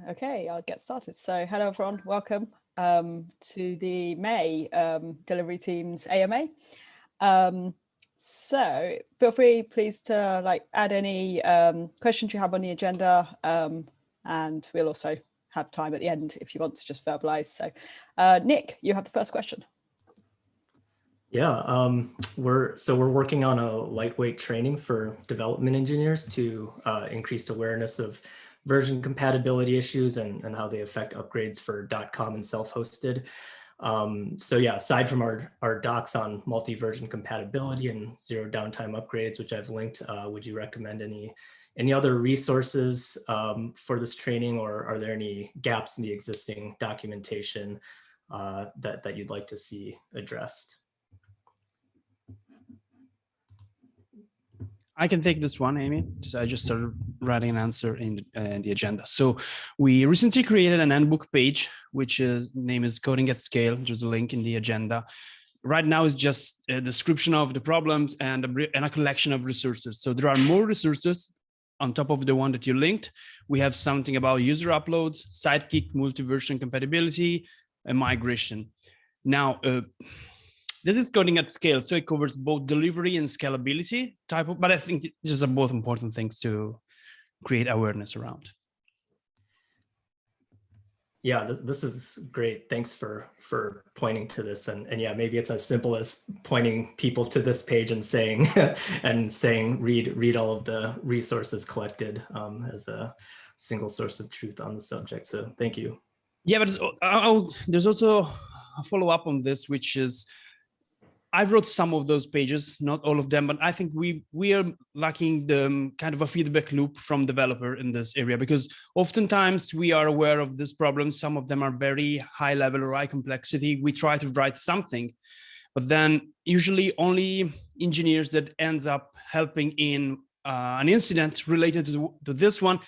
Okay, I'll get started. So hello everyone, welcome to the May delivery team's AMA. So feel free please to add any questions you have on the agenda, and we'll also have time at the end if you want to just verbalize. So Nick, you have the first question. Yeah, we're working on a lightweight training for development engineers to increase awareness of version compatibility issues and how they affect upgrades for .com and self-hosted. So yeah, aside from our docs on multi-version compatibility and zero downtime upgrades, which I've linked, would you recommend any other resources for this training, or are there any gaps in the existing documentation that you'd like to see addressed? I can take this one, Amy. I just started writing an answer in the agenda. So we recently created an handbook page, which name is Coding at Scale. There's a link in the agenda. Right now it's just a description of the problems and a collection of resources. So there are more resources on top of the one that you linked. We have something about user uploads, Sidekick, multi-version compatibility, and migration. Now, this is coding at scale, so it covers both delivery and scalability but I think these are both important things to create awareness around. Yeah, this is great. Thanks for pointing to this, and yeah, maybe it's as simple as pointing people to this page and saying read all of the resources collected as a single source of truth on the subject. So thank you. Yeah, but there's also a follow-up on this, which is I wrote some of those pages, not all of them, but I think we are lacking the kind of a feedback loop from developer in this area, because oftentimes we are aware of this problem. Some of them are very high level or high complexity. We try to write something, but then usually only engineers that ends up helping in an incident related to this one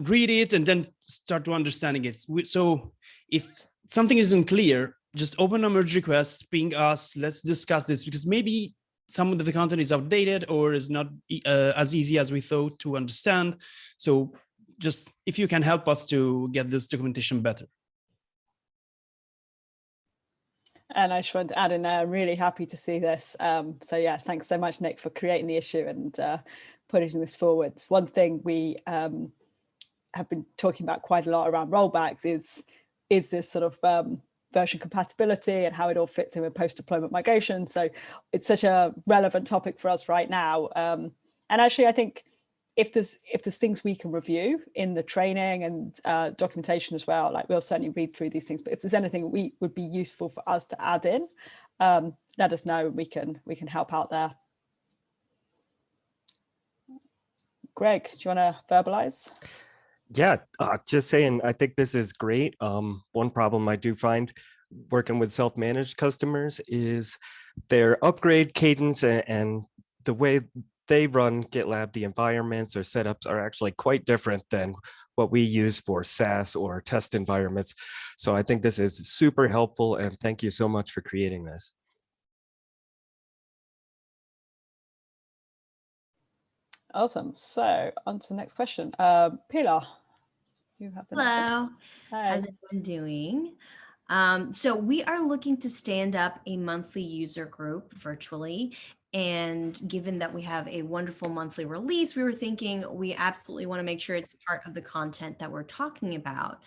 read it and then start to understanding it. So if something isn't clear, just open a merge request, ping us, let's discuss this, because maybe some of the content is outdated or is not as easy as we thought to understand. So just if you can help us to get this documentation better. And I just wanted to add in there, I'm really happy to see this. So yeah, thanks so much, Nick, for creating the issue and putting this forward. It's one thing we have been talking about quite a lot around rollbacks is this sort of version compatibility and how it all fits in with post-deployment migration. So it's such a relevant topic for us right now. And actually, I think if there's things we can review in the training and documentation as well, like we'll certainly read through these things. But if there's anything we would be useful for us to add in, let us know. We can help out there. Greg, do you want to verbalize? Yeah, just saying, I think this is great. One problem I do find working with self-managed customers is their upgrade cadence and the way they run GitLab, the environments or setups are actually quite different than what we use for SaaS or test environments. So I think this is super helpful, and thank you so much for creating this. Awesome. So on to the next question. Pilar, you have the Hello. How's everyone doing? So we are looking to stand up a monthly user group virtually. And given that we have a wonderful monthly release, we were thinking we absolutely want to make sure it's part of the content that we're talking about.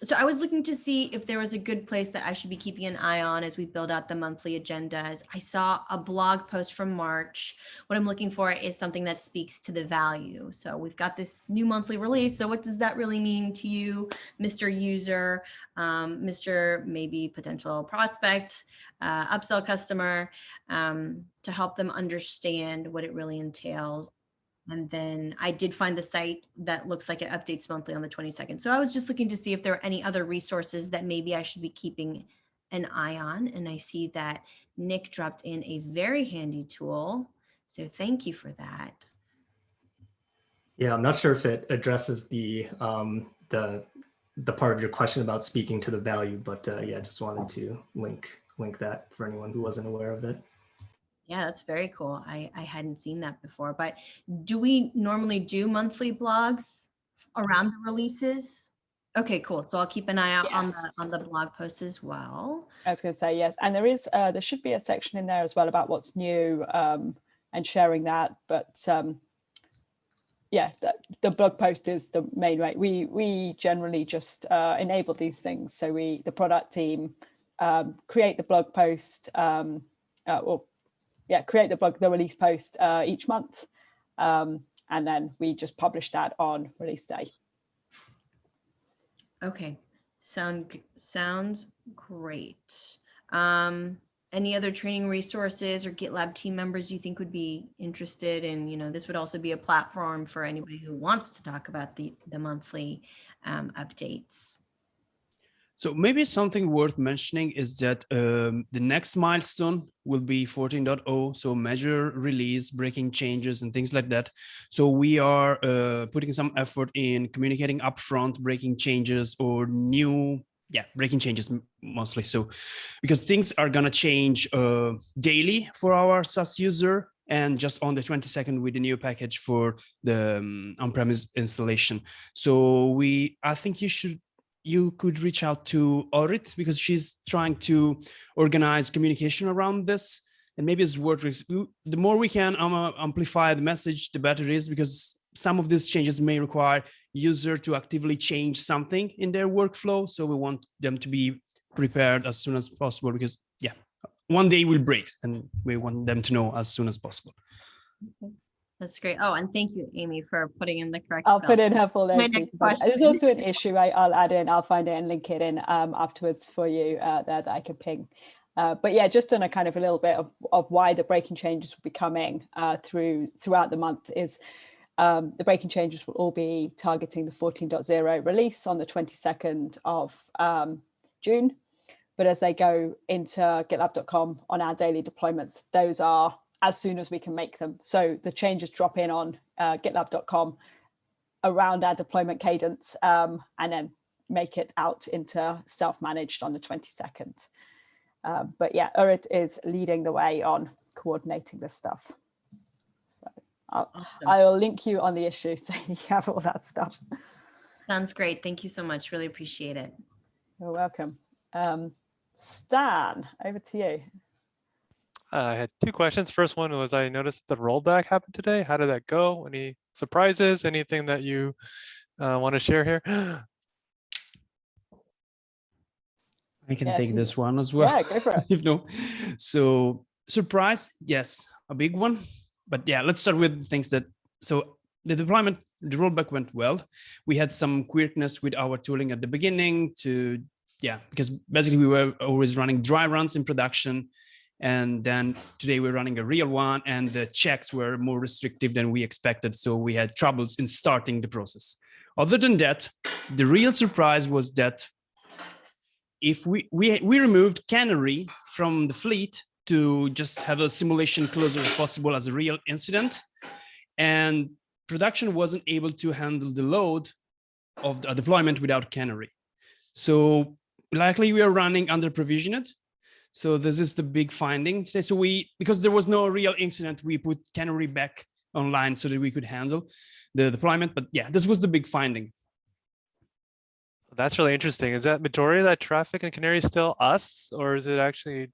So I was looking to see if there was a good place that I should be keeping an eye on as we build out the monthly agendas. I saw a blog post from March. What I'm looking for is something that speaks to the value. So we've got this new monthly release. So what does that really mean to you, Mr. User, Mr. maybe potential prospect, upsell customer, to help them understand what it really entails. And then I did find the site that looks like it updates monthly on the 22nd. So I was just looking to see if there are any other resources that maybe I should be keeping an eye on. And I see that Nick dropped in a very handy tool. So thank you for that. Yeah, I'm not sure if it addresses the part of your question about speaking to the value, but yeah, just wanted to link that for anyone who wasn't aware of it. Yeah, that's very cool. I hadn't seen that before, but do we normally do monthly blogs around the releases? Okay, cool. So I'll keep an eye out Yes. on the blog post as well. I was going to say yes, and there should be a section in there as well about what's new and sharing that. But yeah, the blog post is the main way. We generally just enable these things. So the product team create the blog post, create the release post each month, and then we just publish that on release day. Okay, sounds great. Any other training resources or GitLab team members you think would be interested in, this would also be a platform for anybody who wants to talk about the monthly updates. So maybe something worth mentioning is that the next milestone will be 14.0, so measure, release, breaking changes, and things like that. So we are putting some effort in communicating upfront breaking changes or breaking changes mostly. So because things are gonna change daily for our SaaS user, and just on the 22nd with the new package for the on-premise installation. So I think you could reach out to Orit because she's trying to organize communication around this, and maybe it's worth the more we can amplify the message, the better it is, because some of these changes may require user to actively change something in their workflow. So we want them to be prepared as soon as possible, because one day will break and we want them to know as soon as possible. Okay. That's great. Oh, and thank you, Amy, for putting in the correct I'll spell. put in her full name. There's question. also an issue I'll add in. I'll find it and link it in afterwards for you there that I can ping. But yeah, just on a kind of a little bit of why the breaking changes will be coming throughout the month is the breaking changes will all be targeting the 14.0 release on the 22nd of June. But as they go into GitLab.com on our daily deployments, those are as soon as we can make them. So the changes drop in on GitLab.com around our deployment cadence and then make it out into self-managed on the 22nd. But yeah, Urit is leading the way on coordinating this stuff. So I'll link you on the issue so you have all that stuff. Sounds great. Thank you so much. Really appreciate it. You're welcome. Stan, over to you. I had two questions. First one was, I noticed the rollback happened today. How did that go? Any surprises? Anything that you want to share here? I can take this one as well. Yeah, go for it. So surprise, yes, a big one. But yeah, let's start with things so the deployment, the rollback went well. We had some quirkiness with our tooling at the beginning because basically we were always running dry runs in production. And then today we're running a real one, and the checks were more restrictive than we expected. So we had troubles in starting the process. Other than that, the real surprise was that if we removed Canary from the fleet to just have a simulation closer as possible as a real incident, and production wasn't able to handle the load of the deployment without Canary. So likely we are running under provisioned. So this is the big finding today. So because there was no real incident, we put Canary back online so that we could handle the deployment. But yeah, this was the big finding. That's really interesting. Is that majority of that traffic in Canary still us, or is it actually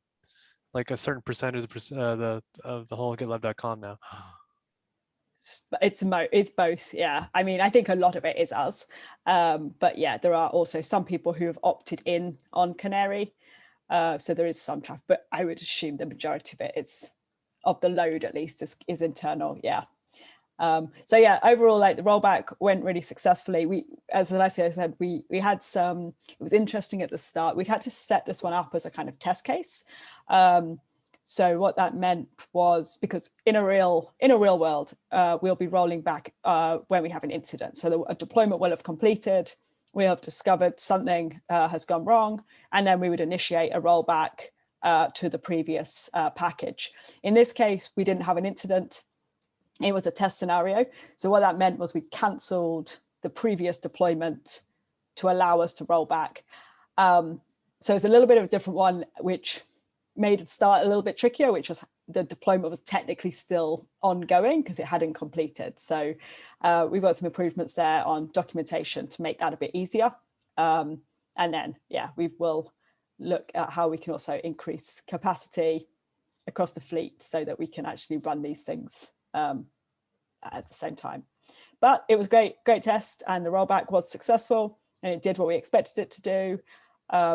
like a certain percentage of the whole GitLab.com now? It's both. Yeah, I mean, I think a lot of it is us, but yeah, there are also some people who have opted in on Canary. So there is some traffic, but I would assume the majority of it is, of the load at least, is internal. Yeah. So yeah, overall, like the rollback went really successfully. We, as Alessia said, we had some. It was interesting at the start. We'd had to set this one up as a kind of test case. So what that meant was, because in a real world, we'll be rolling back when we have an incident. So a deployment will have completed. We have discovered something has gone wrong, and then we would initiate a rollback to the previous package. In this case, we didn't have an incident. It was a test scenario. So what that meant was we cancelled the previous deployment to allow us to roll back. So it's a little bit of a different one, which made the start a little bit trickier, which was the deployment was technically still ongoing because it hadn't completed. So we've got some improvements there on documentation to make that a bit easier. And then, yeah, we will look at how we can also increase capacity across the fleet so that we can actually run these things at the same time. But it was great test, and the rollback was successful and it did what we expected it to do.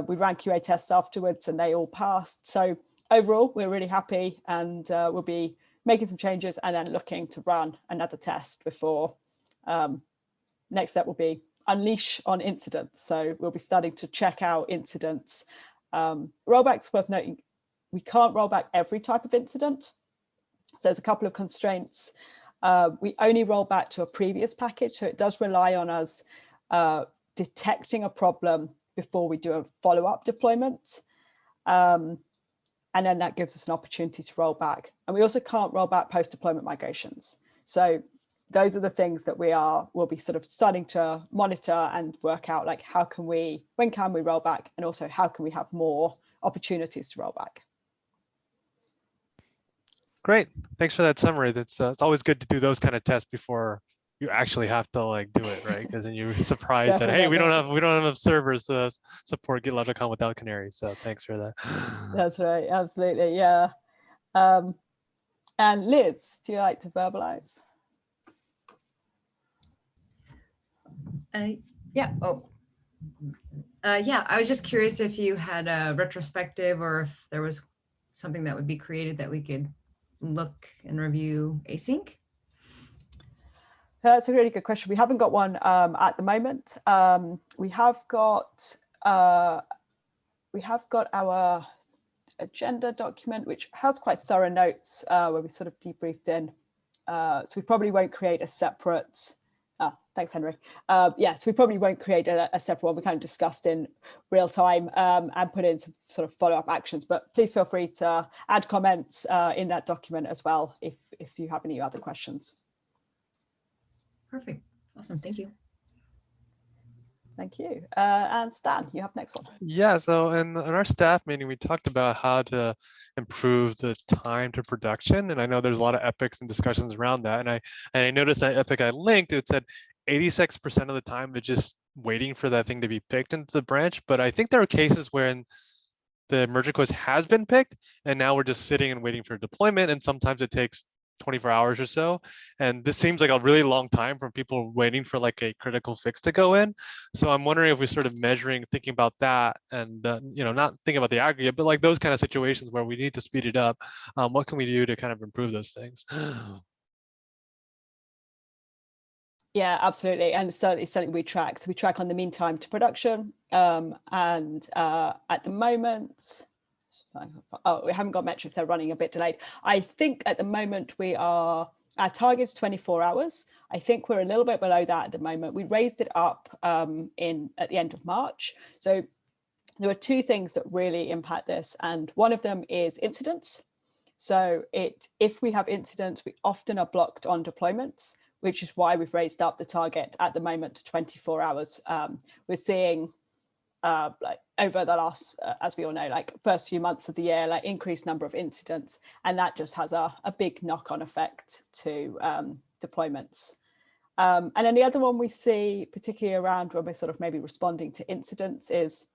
We ran QA tests afterwards and they all passed. So overall, we're really happy, and we'll be making some changes and then looking to run another test before next step will be unleash on incidents. So we'll be starting to check out incidents. Rollback's worth noting, we can't roll back every type of incident. So there's a couple of constraints. We only roll back to a previous package. So it does rely on us detecting a problem before we do a follow-up deployment. And then that gives us an opportunity to roll back. And we also can't roll back post-deployment migrations. So those are the things that we'll be sort of starting to monitor and work out, like when can we roll back, and also how can we have more opportunities to roll back. Great, thanks for that summary. That's it's always good to do those kind of tests before you actually have to like do it, right? Because then you're surprised that, hey, we don't have enough servers to support GitLab.com without Canary. So thanks for that. That's right, absolutely, yeah. And Liz, do you like to verbalize? Yeah. Yeah, I was just curious if you had a retrospective or if there was something that would be created that we could look and review async. That's a really good question. We haven't got one at the moment. We have got our agenda document, which has quite thorough notes where we sort of debriefed in. So we probably won't create a separate. Thanks, Henry. Yes, we probably won't create a separate one. We kind of discussed in real time and put in some sort of follow-up actions, but please feel free to add comments in that document as well if you have any other questions. Perfect. Awesome. Thank you. Thank you. And Stan, you have the next one. Yeah, so in our staff meeting, we talked about how to improve the time to production. And I know there's a lot of epics and discussions around that. And I noticed that epic I linked, it said 86% of the time it's just waiting for that thing to be picked into the branch. But I think there are cases where the merge request has been picked and now we're just sitting and waiting for deployment. And sometimes it takes 24 hours or so. And this seems like a really long time for people waiting for like a critical fix to go in. So I'm wondering if we're sort of thinking about that and, not thinking about the aggregate, but like those kind of situations where we need to speed it up. What can we do to kind of improve those things? Yeah, absolutely. And certainly something we track. So we track on the mean time to production. And at the moment, we haven't got metrics, they're running a bit delayed. I think at the moment our target is 24 hours. I think we're a little bit below that at the moment. We raised it up at the end of March. So there are two things that really impact this. And one of them is incidents. So if we have incidents, we often are blocked on deployments, which is why we've raised up the target at the moment to 24 hours. We're seeing like over the last, as we all know, like first few months of the year, like increased number of incidents, and that just has a big knock-on effect to deployments. And then the other one we see, particularly around when we're sort of maybe responding to incidents, is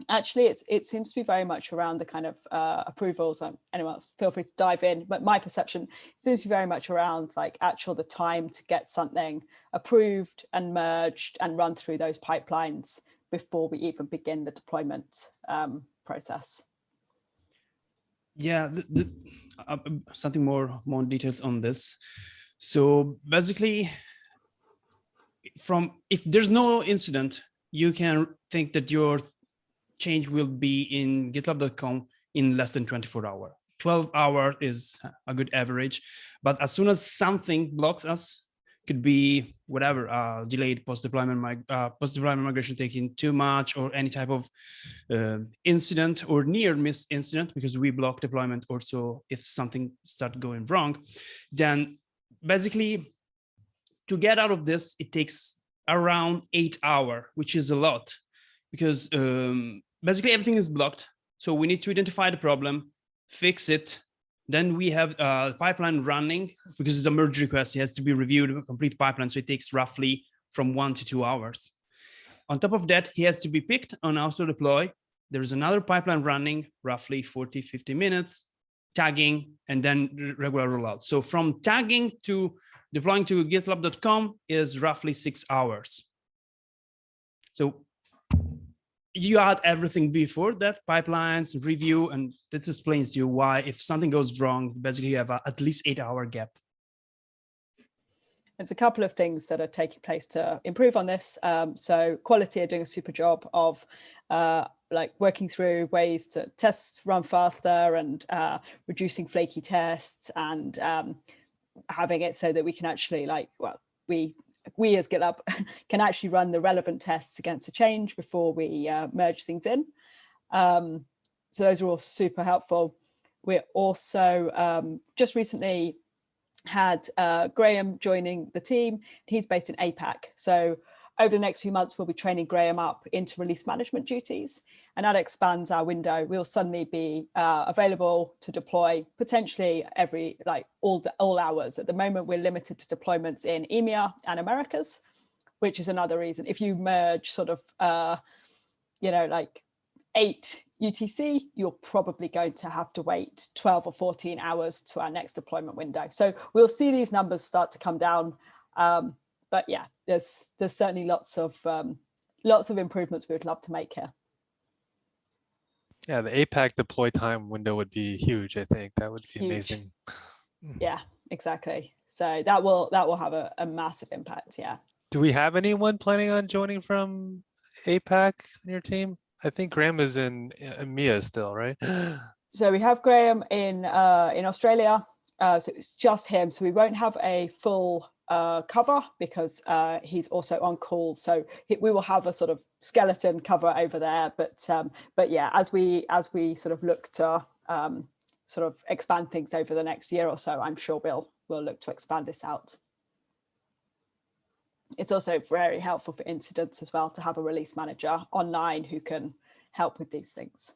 actually it seems to be very much around the kind of approvals. Anyone feel free to dive in, but my perception seems to be very much around like the time to get something approved and merged and run through those pipelines before we even begin the deployment process. Yeah, something more details on this. So basically, if there's no incident, you can think that your change will be in GitLab.com in less than 24 hours. 12 hours is a good average, but as soon as something blocks us, could be whatever, delayed post-deployment migration taking too much, or any type of incident or near miss incident, because we block deployment also if something start going wrong, then basically to get out of this, it takes around 8 hours, which is a lot, because basically everything is blocked. So we need to identify the problem, fix it. Then we have a pipeline running because it's a merge request. It has to be reviewed, a complete pipeline. So it takes roughly from 1 to 2 hours. On top of that, he has to be picked on auto deploy. There is another pipeline running roughly 40, 50 minutes, tagging, and then regular rollout. So from tagging to deploying to GitLab.com is roughly 6 hours. So you add everything before that, pipelines, review, and this explains to you why if something goes wrong, basically you have at least 8-hour gap. There's a couple of things that are taking place to improve on this. So Quality are doing a super job of like working through ways to test run faster and reducing flaky tests and having it so that we can actually we as GitLab can actually run the relevant tests against a change before we merge things in. So those are all super helpful. We're also just recently had Graham joining the team. He's based in APAC. So over the next few months, we'll be training Graham up into release management duties, and that expands our window. We'll suddenly be available to deploy potentially every, all hours. At the moment, we're limited to deployments in EMEA and Americas, which is another reason. If you merge sort of, 8 UTC, you're probably going to have to wait 12 or 14 hours to our next deployment window. So we'll see these numbers start to come down. But yeah, there's certainly lots of improvements we would love to make here. Yeah, the APAC deploy time window would be huge. I think that would be Huge. amazing. Yeah, exactly. So that will have a massive impact. Yeah. Do we have anyone planning on joining from APAC on your team? I think Graham is in EMEA still, right? So we have Graham in Australia. So it's just him. So we won't have a full cover because he's also on call. So we will have a sort of skeleton cover over there. But yeah, as we sort of look to sort of expand things over the next year or so, I'm sure we'll look to expand this out. It's also very helpful for incidents as well to have a release manager online who can help with these things.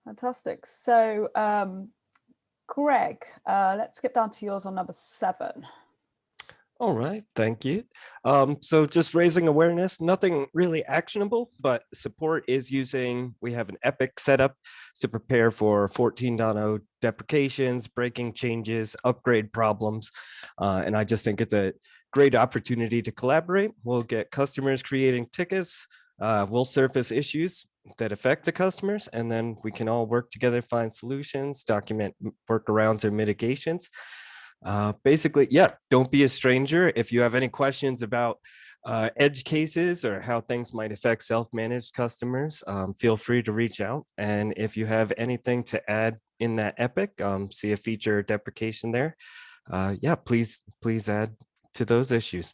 Fantastic. So Greg, let's skip down to yours on number 7. All right, thank you. So just raising awareness, nothing really actionable, but support is we have an Epic setup to prepare for 14.0 deprecations, breaking changes, upgrade problems. And I just think it's a great opportunity to collaborate. We'll get customers creating tickets. We'll surface issues that affect the customers, and then we can all work together, find solutions, document workarounds or mitigations. Basically, yeah, don't be a stranger. If you have any questions about edge cases or how things might affect self-managed customers, feel free to reach out. And if you have anything to add in that Epic, see a feature or deprecation there, yeah, please add to those issues.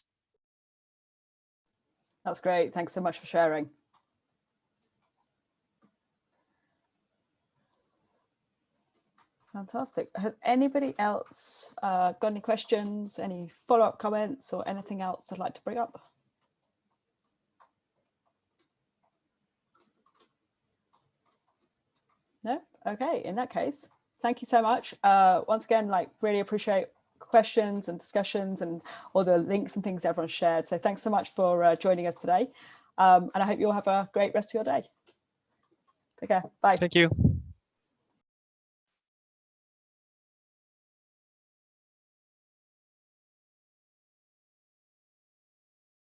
That's great. Thanks so much for sharing. Fantastic. Has anybody else got any questions, any follow-up comments, or anything else I'd like to bring up? No? Okay, in that case, thank you so much. Once again, really appreciate questions and discussions and all the links and things everyone shared. So thanks so much for joining us today. And I hope you all have a great rest of your day. Take care. Bye. Thank you.